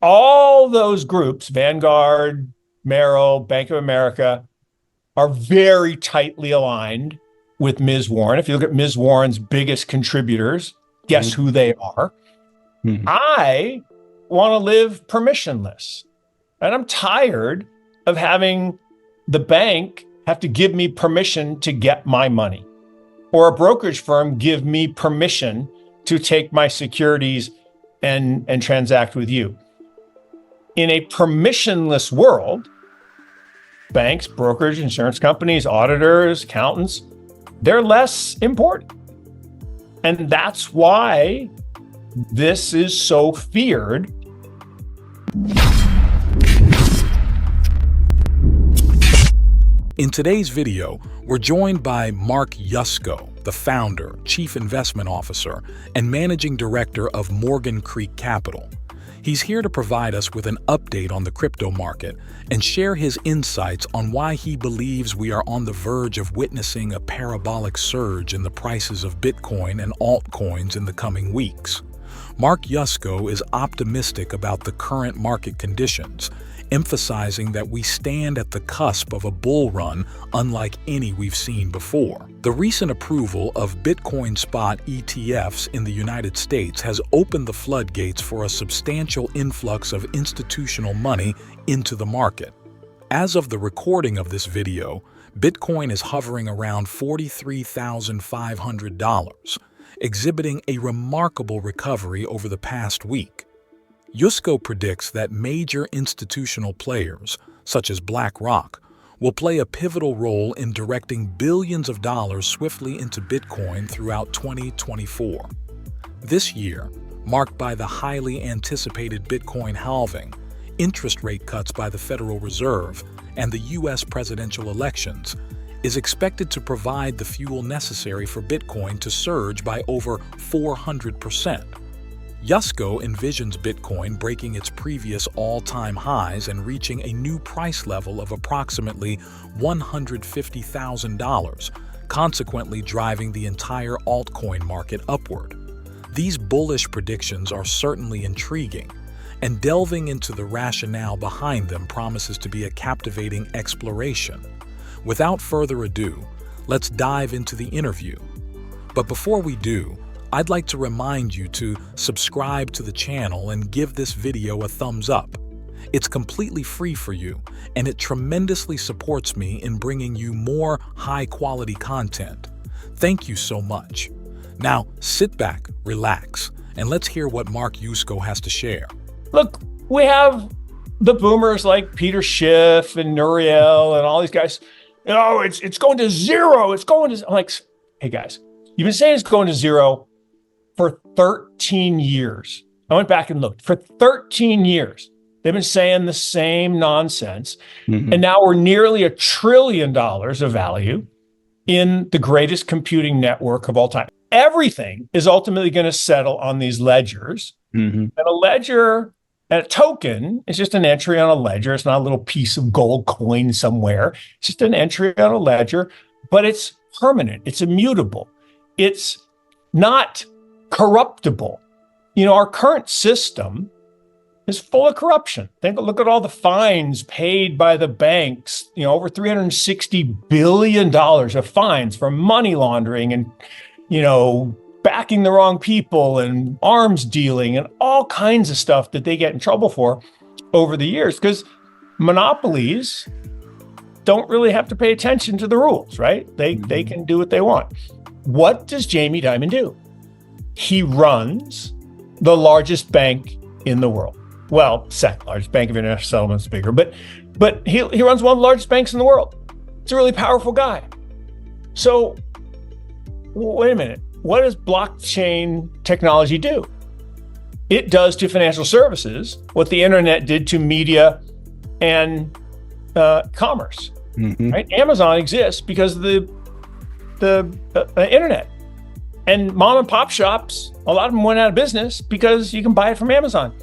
All those groups, Vanguard, Merrill, Bank of America, are very tightly aligned with Ms. Warren. If you look at Ms. Warren's biggest contributors, guess who they are? I want to live permissionless. And I'm tired of having the bank have to give me permission to get my money, or a brokerage firm give me permission to take my securities and transact with you. In a permissionless world, banks, brokerage, insurance companies, auditors, accountants, they're less important. And that's why this is so feared. In today's video, we're joined by Mark Yusko, the founder, chief investment officer, and managing director of Morgan Creek Capital. He's here to provide us with an update on the crypto market and share his insights on why he believes we are on the verge of witnessing a parabolic surge in the prices of Bitcoin and altcoins in the coming weeks. Mark Yusko is optimistic about the current market conditions, emphasizing that we stand at the cusp of a bull run unlike any we've seen before. The recent approval of Bitcoin Spot ETFs in the United States has opened the floodgates for a substantial influx of institutional money into the market. As of the recording of this video, Bitcoin is hovering around $43,500, exhibiting a remarkable recovery over the past week. Yusko predicts that major institutional players, such as BlackRock, will play a pivotal role in directing billions of dollars swiftly into Bitcoin throughout 2024. This year, marked by the highly anticipated Bitcoin halving, interest rate cuts by the Federal Reserve, and the U.S. presidential elections, is expected to provide the fuel necessary for Bitcoin to surge by over 400%. Yusko envisions Bitcoin breaking its previous all-time highs and reaching a new price level of approximately $150,000, consequently driving the entire altcoin market upward. These bullish predictions are certainly intriguing, and delving into the rationale behind them promises to be a captivating exploration. Without further ado, let's dive into the interview. But before we do, I'd like to remind you to subscribe to the channel and give this video a thumbs up. It's completely free for you, and it tremendously supports me in bringing you more high-quality content. Thank you so much. Now, sit back, relax, and let's hear what Mark Yusko has to share. Look, we have the boomers like Peter Schiff and Nouriel and all these guys. Oh, it's going to zero. It's going to... I'm like, hey guys, you've been saying it's going to zero for 13 years. I went back and looked. For 13 years, they've been saying the same nonsense. And now we're nearly $1 trillion of value in the greatest computing network of all time. Everything is ultimately going to settle on these ledgers. And a ledger and a token is just an entry on a ledger. It's not a little piece of gold coin somewhere. It's just an entry on a ledger, but it's permanent. It's immutable. It's not corruptible. You know, our current system is full of corruption. Look at all the fines paid by the banks, you know, over $360 billion of fines for money laundering and, you know, backing the wrong people and arms dealing and all kinds of stuff that they get in trouble for over the years, because monopolies don't really have to pay attention to the rules, right? They can do what they want. What does Jamie Dimon do? He runs the largest bank in the world. Well, second largest. Bank of International Settlements is bigger, but he runs one of the largest banks in the world. It's a really powerful guy. So wait a minute. What does blockchain technology do? It does to financial services what the internet did to media and commerce. Right? Amazon exists because of the internet. And mom and pop shops, a lot of them went out of business because you can buy it from Amazon.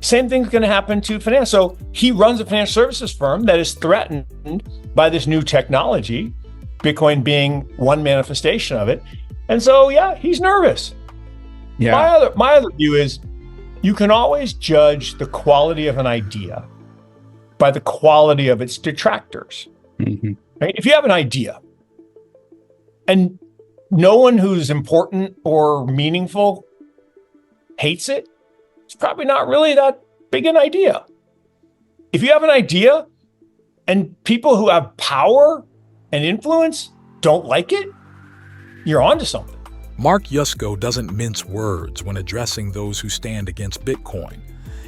Same thing's going to happen to finance. So he runs a financial services firm that is threatened by this new technology, Bitcoin being one manifestation of it. And so, yeah, he's nervous. Yeah. My other view is You can always judge the quality of an idea by the quality of its detractors. Mm-hmm. Right? If you have an idea and no one who's important or meaningful hates it, it's probably not really that big an idea. If you have an idea and people who have power and influence don't like it, you're onto something. Mark Yusko doesn't mince words when addressing those who stand against Bitcoin,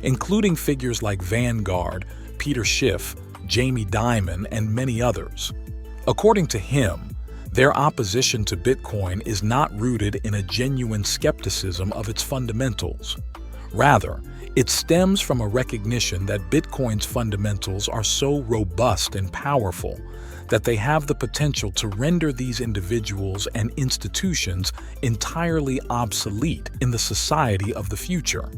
including figures like Vanguard, Peter Schiff, Jamie Dimon, and many others. According to him, their opposition to Bitcoin is not rooted in a genuine skepticism of its fundamentals. Rather, it stems from a recognition that Bitcoin's fundamentals are so robust and powerful that they have the potential to render these individuals and institutions entirely obsolete in the society of the future.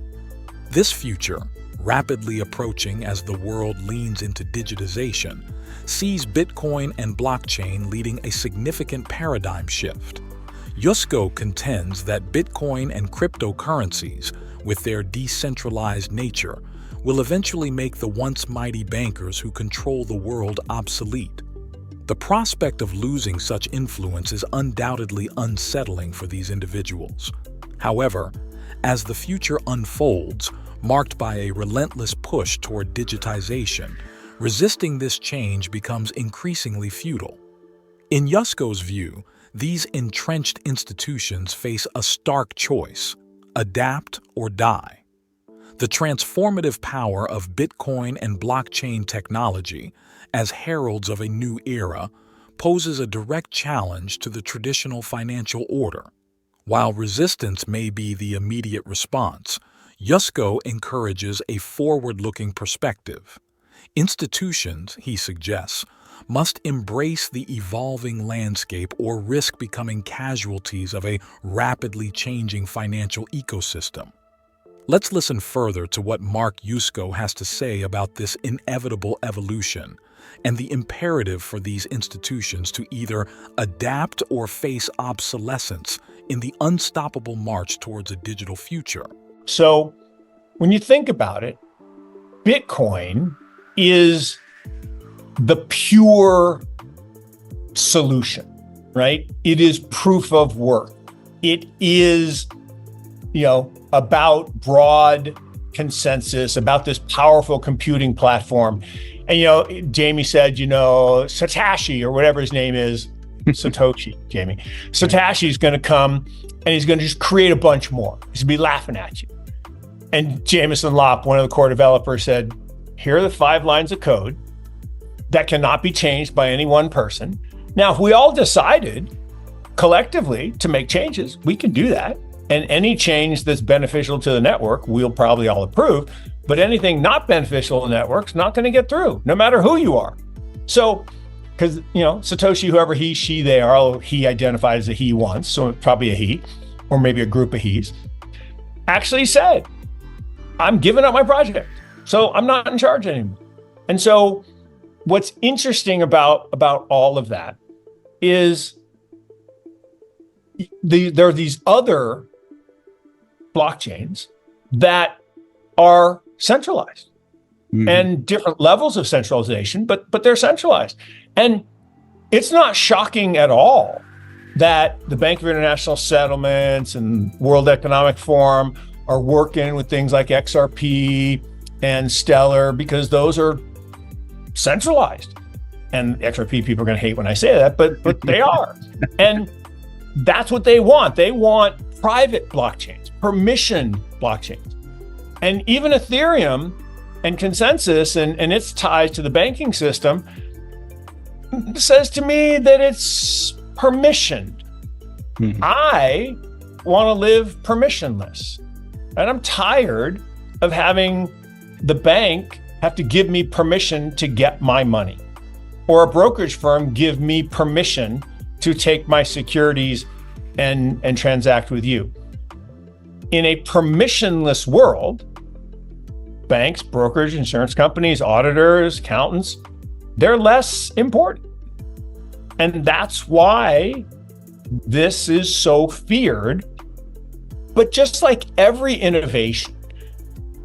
This future, rapidly approaching as the world leans into digitization, sees Bitcoin and blockchain leading a significant paradigm shift. Yusko contends that Bitcoin and cryptocurrencies, with their decentralized nature, will eventually make the once mighty bankers who control the world obsolete. The prospect of losing such influence is undoubtedly unsettling for these individuals. However, as the future unfolds, marked by a relentless push toward digitization, resisting this change becomes increasingly futile. In Yusko's view, these entrenched institutions face a stark choice: adapt or die. The transformative power of Bitcoin and blockchain technology, as heralds of a new era, poses a direct challenge to the traditional financial order. While resistance may be the immediate response, Yusko encourages a forward-looking perspective. Institutions, he suggests, must embrace the evolving landscape or risk becoming casualties of a rapidly changing financial ecosystem. Let's listen further to what Mark Yusko has to say about this inevitable evolution and the imperative for these institutions to either adapt or face obsolescence in the unstoppable march towards a digital future. So when you think about it, Bitcoin is the pure solution, right? It is proof of work. It is, about broad consensus, about this powerful computing platform. And, Jamie said, Satoshi or whatever his name is, Satoshi, Jamie. Satoshi's going to come and he's going to just create a bunch more. He's going to be laughing at you. And Jameson Lopp, one of the core developers, said, here are the 5 lines of code that cannot be changed by any one person. Now, if we all decided collectively to make changes, we can do that. And any change that's beneficial to the network, we'll probably all approve. But anything not beneficial to the network's not going to get through, no matter who you are. So, because, Satoshi, whoever he, she, they are, he identified as a he once, so probably a he, or maybe a group of he's, actually said, I'm giving up my project. So I'm not in charge anymore. And so what's interesting about all of that is there are these other blockchains that are centralized and different levels of centralization, but they're centralized. And it's not shocking at all that the Bank of International Settlements and World Economic Forum are working with things like XRP and Stellar, because those are centralized. And XRP people are going to hate when I say that, but they are. And that's what they want. They want private blockchains, permission blockchains. And even Ethereum and consensus and its ties to the banking system says to me that it's permissioned. I want to live permissionless. And I'm tired of having the bank have to give me permission to get my money, or a brokerage firm give me permission to take my securities and transact with you. In a permissionless world, banks, brokerage, insurance companies, auditors, accountants, they're less important. And that's why this is so feared. But just like every innovation,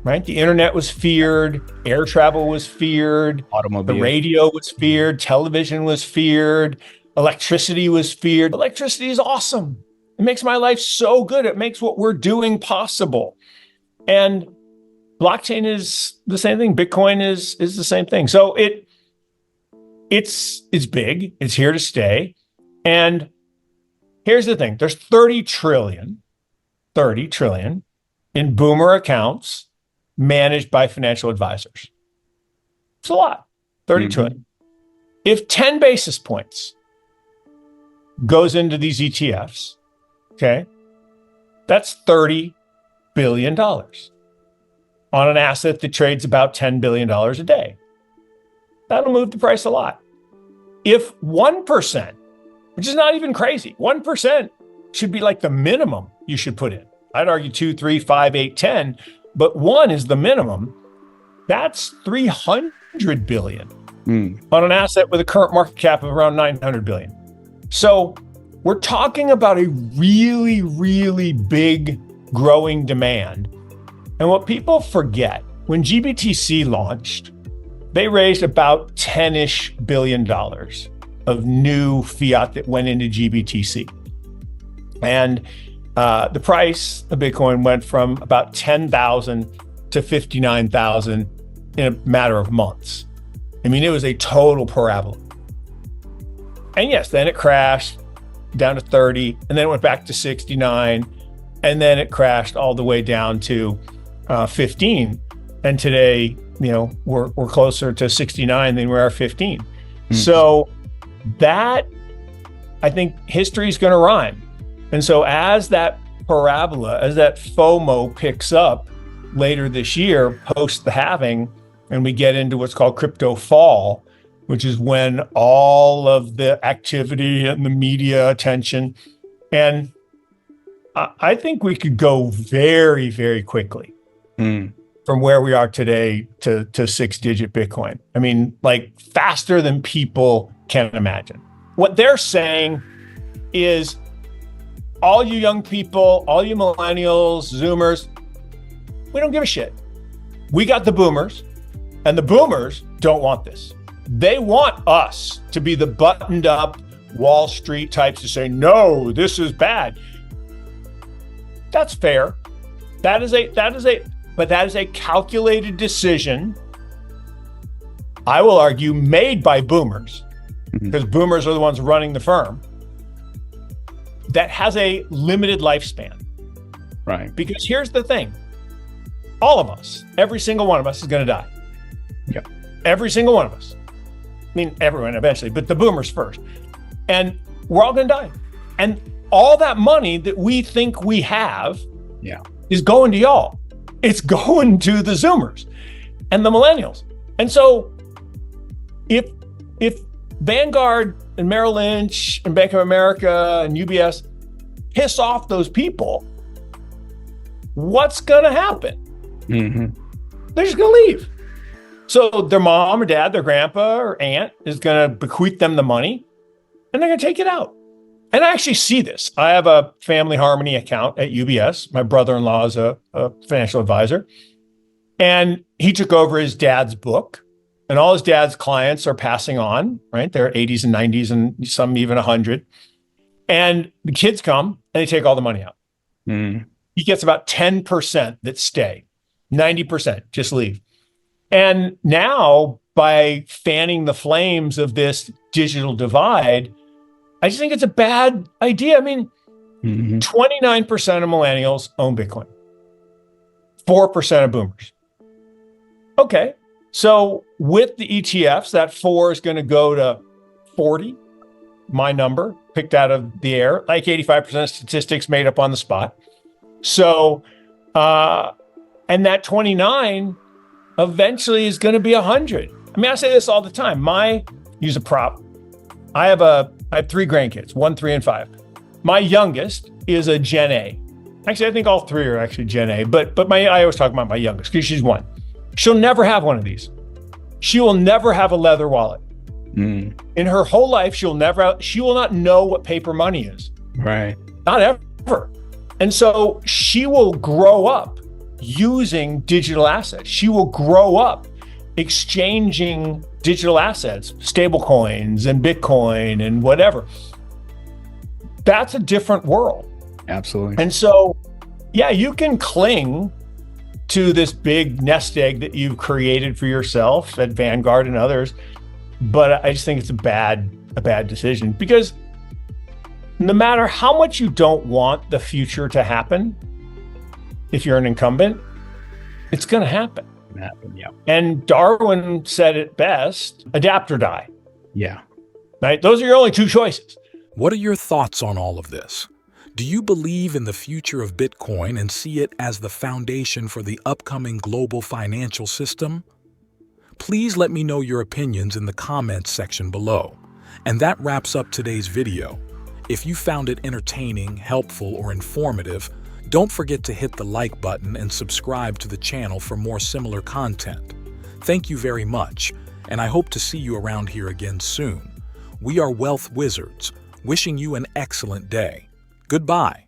right? The internet was feared, air travel was feared, Automobile. the radio was feared, television was feared, electricity was feared. Electricity is awesome. It makes my life so good. It makes what we're doing possible. And blockchain is the same thing. Bitcoin is the same thing. So it's big. It's here to stay. And here's the thing. There's 30 trillion in boomer accounts managed by financial advisors. It's a lot. 30 trillion. If 10 basis points goes into these ETFs, okay, that's $30 billion on an asset that trades about $10 billion a day. That'll move the price a lot. If 1%, which is not even crazy, 1% should be like the minimum you should put in. I'd argue 2, 3, 5, 8, 10, but 1 is the minimum. That's $300 billion on an asset with a current market cap of around $900 billion. So we're talking about a really, really big growing demand. And what people forget, when GBTC launched, they raised about $10-ish billion of new fiat that went into GBTC. And the price of Bitcoin went from about 10,000 to 59,000 in a matter of months. I mean, it was a total parabola. And yes, then it crashed down to 30, and then it went back to 69, and then it crashed all the way down to 15. And today, we're closer to 69 than we are 15. So that, I think, history is going to rhyme. And so as that parabola, as that FOMO picks up later this year, post the halving, and we get into what's called crypto fall, which is when all of the activity and the media attention, and I think we could go very, very quickly from where we are today to 6-digit Bitcoin. I mean, like faster than people can imagine. What they're saying is, all you young people, all you millennials, Zoomers, we don't give a shit. We got the boomers, and the boomers don't want this. They want us to be the buttoned up Wall Street types to say, no, this is bad. That's fair. That is a calculated decision, I will argue, made by boomers, because boomers are the ones running the firm, that has a limited lifespan. Right. Because here's the thing. All of us, every single one of us is going to die. Yeah. Every single one of us. I mean, everyone eventually, but the boomers first. And we're all going to die. And all that money that we think we have is going to y'all. It's going to the Zoomers and the millennials. And so if Vanguard and Merrill Lynch and Bank of America and UBS piss off those people, what's going to happen? They're just going to leave. So their mom or dad, their grandpa or aunt is going to bequeath them the money, and they're going to take it out. And I actually see this. I have a family harmony account at UBS. My brother-in-law is a financial advisor, and he took over his dad's book, and all his dad's clients are passing on, right? They're 80s and 90s and some even 100. And the kids come and they take all the money out. He gets about 10% that stay, 90% just leave. And now, by fanning the flames of this digital divide, I just think it's a bad idea. I mean, 29% of millennials own Bitcoin, 4% of boomers. Okay, so with the ETFs, that 4 is going to go to 40, my number, picked out of the air, like 85% of statistics made up on the spot. So, and that 29 eventually is going to be 100. I mean, I say this all the time. Use a prop. I have 3 grandkids, 1, 3, and 5. My youngest is a Gen A. Actually, I think all 3 are actually Gen A, but I always talk about my youngest because she's 1. She'll never have one of these. She will never have a leather wallet. In her whole life, she will not know what paper money is. Right. Not ever. And so she will grow up using digital assets. She will grow up exchanging digital assets, stable coins and Bitcoin and whatever. That's a different world. Absolutely. And so, yeah, you can cling to this big nest egg that you've created for yourself at Vanguard and others, but I just think it's a bad decision, because no matter how much you don't want the future to happen, if you're an incumbent, it's going to happen. Yeah. And Darwin said it best: adapt or die. Yeah. Right? Those are your only two choices. What are your thoughts on all of this? Do you believe in the future of Bitcoin and see it as the foundation for the upcoming global financial system? Please let me know your opinions in the comments section below. And that wraps up today's video. If you found it entertaining, helpful, or informative, don't forget to hit the like button and subscribe to the channel for more similar content. Thank you very much, and I hope to see you around here again soon. We are Wealth Wizards, wishing you an excellent day. Goodbye.